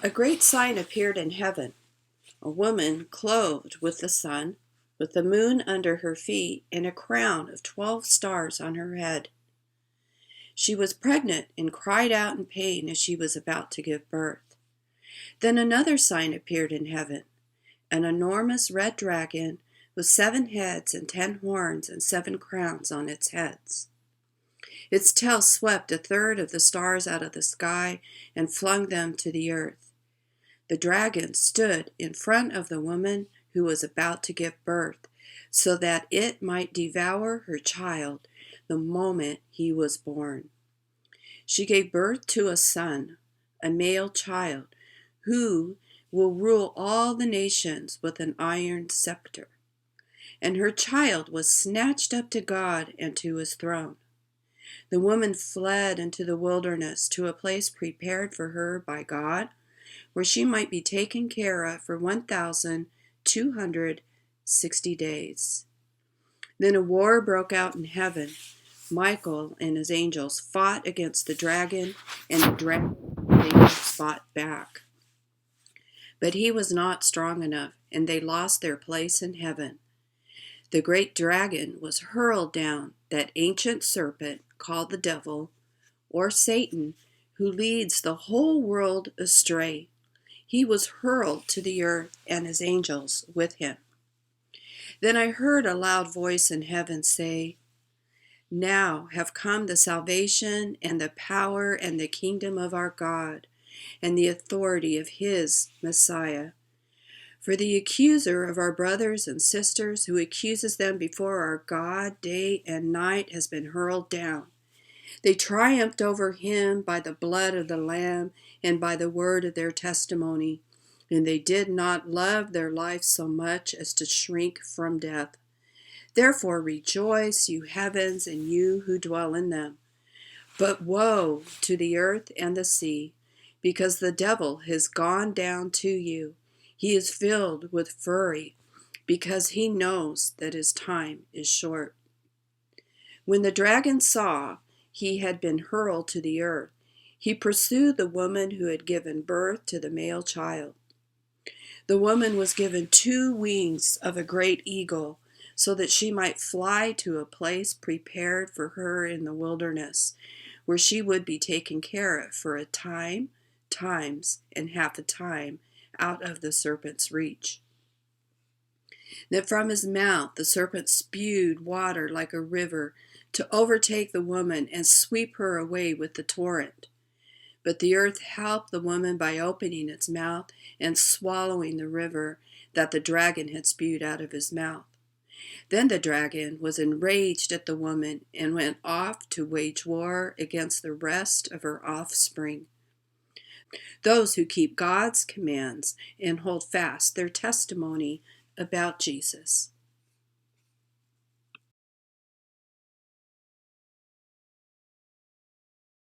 A great sign appeared in heaven, a woman clothed with the sun, with the moon under her feet, and a crown of 12 stars on her head. She was pregnant and cried out in pain as she was about to give birth. Then another sign appeared in heaven, an enormous red dragon with 7 heads and 10 horns and 7 crowns on its heads. Its tail swept a third of the stars out of the sky and flung them to the earth. The dragon stood in front of the woman who was about to give birth, so that it might devour her child the moment he was born. She gave birth to a son, a male child, who will rule all the nations with an iron scepter. And her child was snatched up to God and to his throne. The woman fled into the wilderness to a place prepared for her by God, where she might be taken care of for 1,260 days. Then a war broke out in heaven. Michael and his angels fought against the dragon, and the dragon and his angels fought back. But he was not strong enough, and they lost their place in heaven. The great dragon was hurled down, that ancient serpent called the devil, or Satan, who leads the whole world astray. He was hurled to the earth, and his angels with him. Then I heard a loud voice in heaven say, "Now have come the salvation and the power and the kingdom of our God and the authority of his Messiah. For the accuser of our brothers and sisters, who accuses them before our God day and night, has been hurled down. They triumphed over him by the blood of the Lamb and by the word of their testimony, and they did not love their life so much as to shrink from death. Therefore rejoice, you heavens, and you who dwell in them. But woe to the earth and the sea, because the devil has gone down to you. He is filled with fury, because he knows that his time is short." When the dragon saw he had been hurled to the earth, he pursued the woman who had given birth to the male child. The woman was given 2 wings of a great eagle, so that she might fly to a place prepared for her in the wilderness, where she would be taken care of for a time, times, and half a time out of the serpent's reach. Then from his mouth the serpent spewed water like a river to overtake the woman and sweep her away with the torrent. But the earth helped the woman by opening its mouth and swallowing the river that the dragon had spewed out of his mouth. Then the dragon was enraged at the woman and went off to wage war against the rest of her offspring, those who keep God's commands and hold fast their testimony about Jesus.